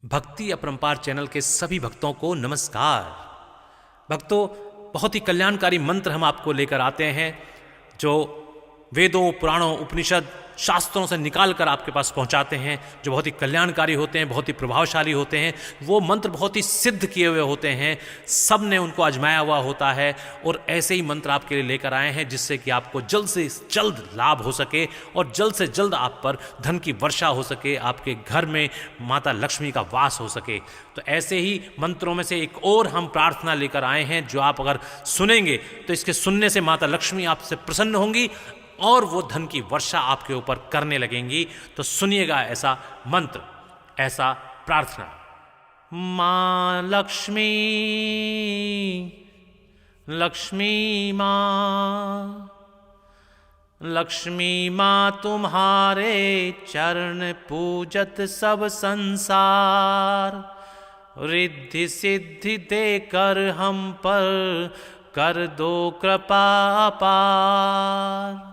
भक्ति अपरंपार चैनल के सभी भक्तों को नमस्कार। भक्तों, बहुत ही कल्याणकारी मंत्र हम आपको लेकर आते हैं जो वेदों, पुराणों, उपनिषद, शास्त्रों से निकाल कर आपके पास पहुंचाते हैं, जो बहुत ही कल्याणकारी होते हैं, बहुत ही प्रभावशाली होते हैं। वो मंत्र बहुत ही सिद्ध किए हुए होते हैं, सब ने उनको आजमाया हुआ होता है। और ऐसे ही मंत्र आपके लिए लेकर आए हैं जिससे कि आपको जल्द से जल्द लाभ हो सके और जल्द से जल्द आप पर धन की वर्षा हो सके, आपके घर में माता लक्ष्मी का वास हो सके। तो ऐसे ही मंत्रों में से एक और हम प्रार्थना लेकर आए हैं जो आप अगर सुनेंगे तो इसके सुनने से माता लक्ष्मी आपसे प्रसन्न होंगी और वो धन की वर्षा आपके ऊपर करने लगेंगी। तो सुनिएगा ऐसा मंत्र, ऐसा प्रार्थना। मां लक्ष्मी, लक्ष्मी मां, लक्ष्मी मां तुम्हारे चरण पूजत सब संसार। रिद्धि सिद्धि देकर हम पर कर दो कृपा अपार।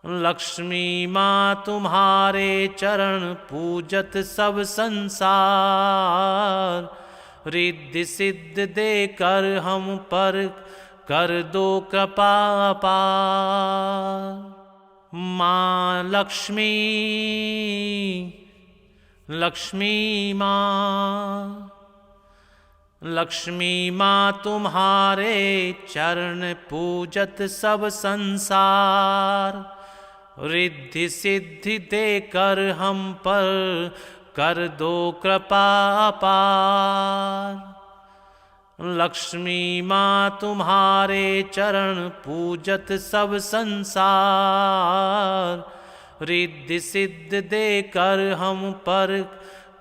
लक्ष्मी मां तुम्हारे चरण पूजत सब संसार। रिद्धि सिद्ध देकर हम पर कर दो कृपा अपार। मां लक्ष्मी, लक्ष्मी मां, लक्ष्मी मां तुम्हारे चरण पूजत सब संसार। रिद्धि सिद्धि देकर हम पर कर दो कृपा अपार। लक्ष्मी मां तुम्हारे चरण पूजत सब संसार। रिद्धि सिद्ध देकर हम पर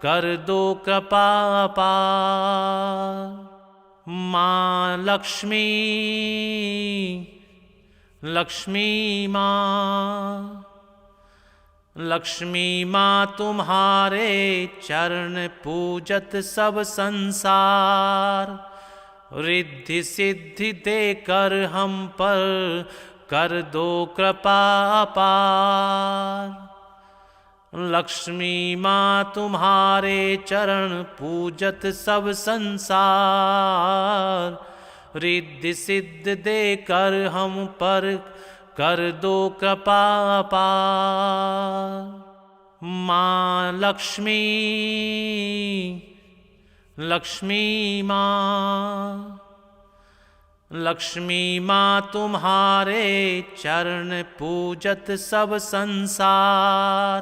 कर दो कृपा अपार। मां लक्ष्मी, लक्ष्मी मां, लक्ष्मी मां तुम्हारे चरण पूजत सब संसार। रिद्धि सिद्धि देकर हम पर कर दो कृपा अपार। लक्ष्मी मां तुम्हारे चरण पूजत सब संसार। रिद्धि सिद्ध देकर हम पर कर दो कृपा अपार। मां लक्ष्मी, लक्ष्मी मां, लक्ष्मी मां तुम्हारे चरण पूजत सब संसार।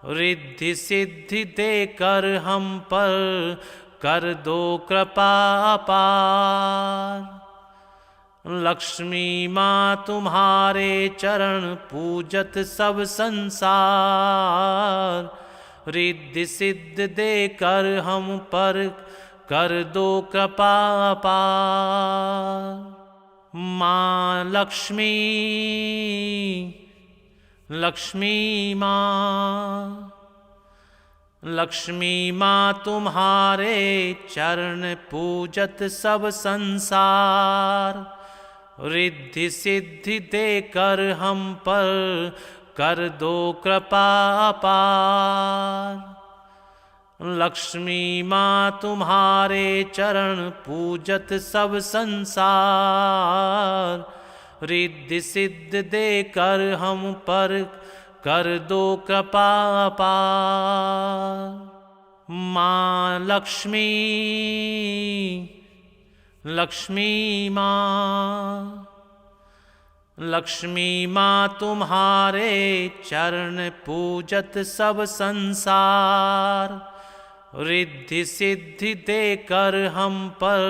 रिद्धि सिद्धि देकर हम पर कर दो कृपा अपार। लक्ष्मी मां तुम्हारे चरण पूजत सब संसार। रिद्धि सिद्ध देकर हम पर कर दो कृपा अपार। मां लक्ष्मी, लक्ष्मी मां, लक्ष्मी मां तुम्हारे चरण पूजत सब संसार। रिद्धि सिद्धि देकर हम पर कर दो कृपा अपार। लक्ष्मी मां तुम्हारे चरण पूजत सब संसार। रिद्धि सिद्ध देकर हम पर कर दो कृपा अपार। मां लक्ष्मी, लक्ष्मी मां, लक्ष्मी मां तुम्हारे चरण पूजत सब संसार। रिद्धि सिद्धि देकर हम पर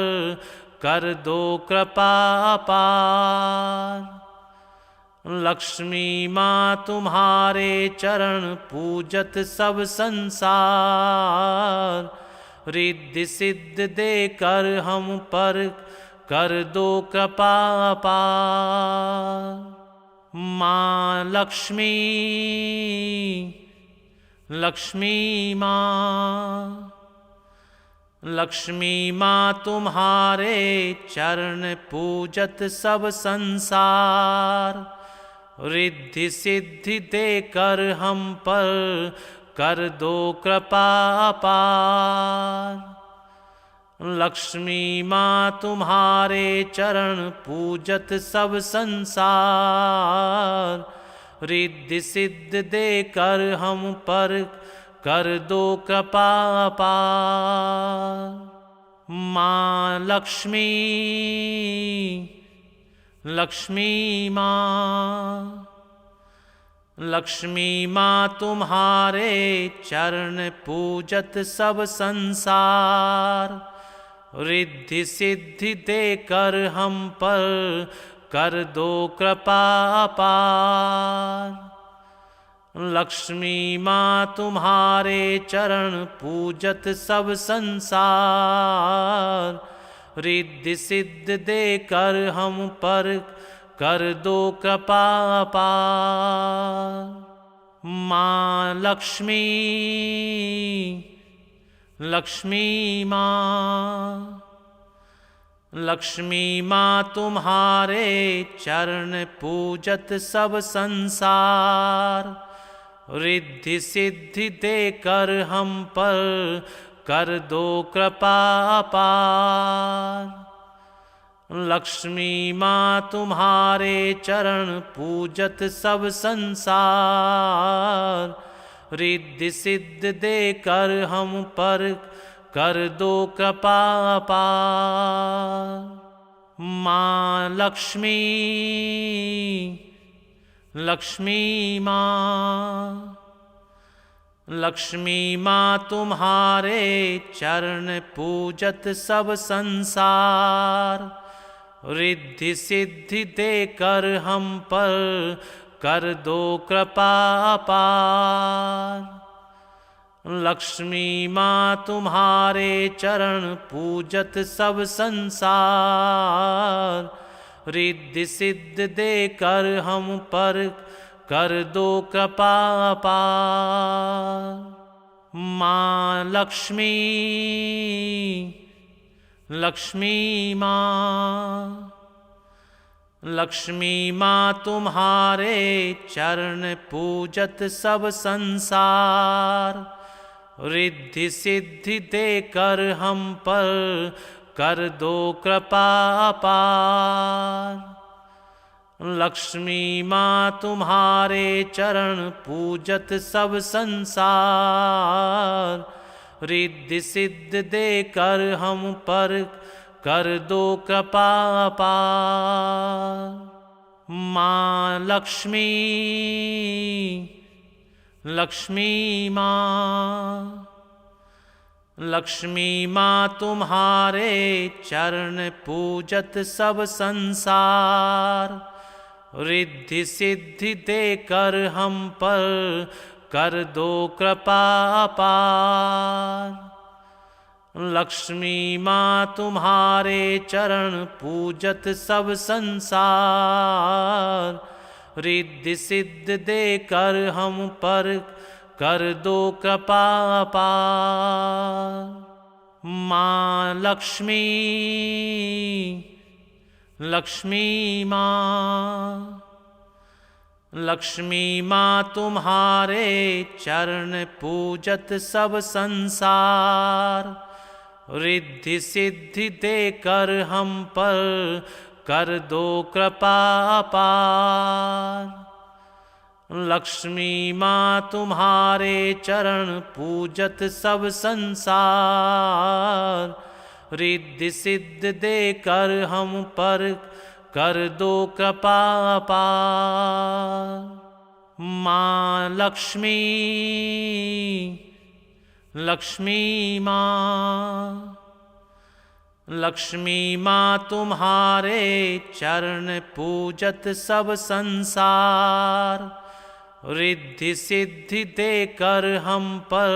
कर दो कृपा अपार। लक्ष्मी मां तुम्हारे चरण पूजत सब संसार। रिद्धि सिद्ध देकर हम पर कर दो कृपा अपार। मां लक्ष्मी, लक्ष्मी मां, लक्ष्मी मां तुम्हारे चरण पूजत सब संसार। रिद्धि सिद्धि देकर हम पर कर दो कृपा अपार। लक्ष्मी माँ तुम्हारे चरण पूजत सब संसार, रिद्धि सिद्ध देकर हम पर कर दो कृपा अपार। माँ लक्ष्मी, लक्ष्मी माँ, लक्ष्मी माँ तुम्हारे चरण पूजत सब संसार, रिद्धि सिद्धि देकर हम पर कर दो कृपा अपार। लक्ष्मी माँ तुम्हारे चरण पूजत सब संसार, रिद्धि सिद्ध देकर हम पर कर दो कृपा अपार। माँ लक्ष्मी, लक्ष्मी माँ, लक्ष्मी माँ तुम्हारे चरण पूजत सब संसार, रिद्धि सिद्धि देकर हम पर कर दो कृपा अपार। लक्ष्मी माँ तुम्हारे चरण पूजत सब संसार, रिद्धि सिद्ध देकर हम पर कर दो कृपा अपार। माँ लक्ष्मी, लक्ष्मी माँ, लक्ष्मी माँ तुम्हारे चरण पूजत सब संसार, रिद्धि सिद्धि देकर हम पर कर दो कृपा अपार। लक्ष्मी माँ तुम्हारे चरण पूजत सब संसार, रिद्धि सिद्ध देकर हम पर कर दो कृपा अपार। माँ लक्ष्मी, लक्ष्मी माँ, लक्ष्मी माँ तुम्हारे चरण पूजत सब संसार, रिद्धि सिद्धि देकर हम पर कर दो कृपा अपार। लक्ष्मी माँ तुम्हारे चरण पूजत सब संसार, रिद्धि सिद्ध देकर हम पर कर दो कृपा अपार। माँ लक्ष्मी, लक्ष्मी माँ, लक्ष्मी माँ तुम्हारे चरण पूजत सब संसार, रिद्धि सिद्धि देकर हम पर कर दो कृपा अपार। लक्ष्मी माँ तुम्हारे चरण पूजत सब संसार, रिद्धि सिद्ध देकर हम पर कर दो कृपा अपार। माँ लक्ष्मी, लक्ष्मी माँ, लक्ष्मी माँ तुम्हारे चरण पूजत सब संसार, रिद्धि सिद्धि देकर हम पर कर दो कृपा अपार। लक्ष्मी माँ तुम्हारे चरण पूजत सब संसार, रिद्धि सिद्ध देकर हम पर कर दो कृपा अपार। माँ लक्ष्मी, लक्ष्मी माँ, लक्ष्मी माँ तुम्हारे चरण पूजत सब संसार, रिद्धि सिद्धि देकर हम पर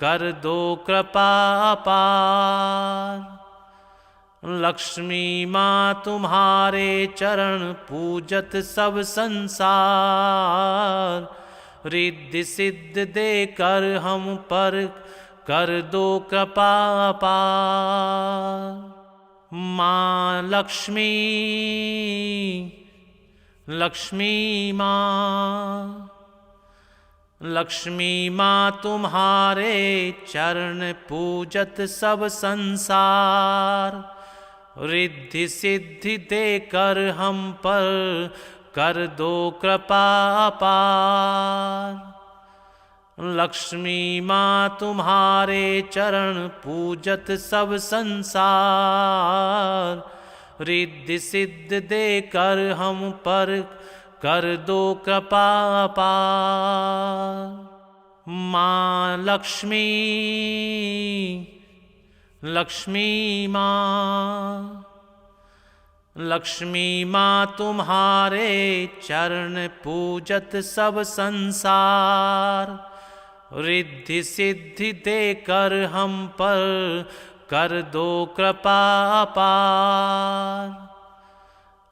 कर दो कृपा अपार। लक्ष्मी माँ तुम्हारे चरण पूजत सब संसार, रिद्धि सिद्ध देकर हम पर कर दो कृपा अपार। माँ लक्ष्मी, लक्ष्मी माँ, लक्ष्मी माँ तुम्हारे चरण पूजत सब संसार, रिद्धि सिद्धि देकर हम पर कर दो कृपा अपार। लक्ष्मी माँ तुम्हारे चरण पूजत सब संसार, रिद्धि सिद्धि देकर हम पर कर दो कृपा अपार। माँ लक्ष्मी, लक्ष्मी माँ, लक्ष्मी माँ तुम्हारे चरण पूजत सब संसार, रिद्धि सिद्धि देकर हम पर कर दो कृपा अपार।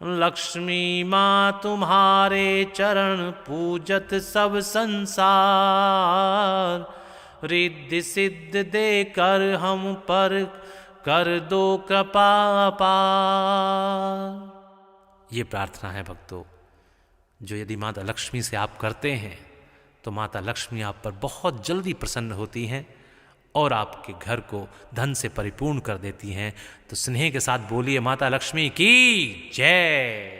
लक्ष्मी माँ तुम्हारे चरण पूजत सब संसार, रिद्धि सिद्धि देकर हम पर कर दो कृपा अपार। ये प्रार्थना है भक्तों, जो यदि माता लक्ष्मी से आप करते हैं तो माता लक्ष्मी आप पर बहुत जल्दी प्रसन्न होती हैं और आपके घर को धन से परिपूर्ण कर देती हैं। तो स्नेह के साथ बोलिए माता लक्ष्मी की जय।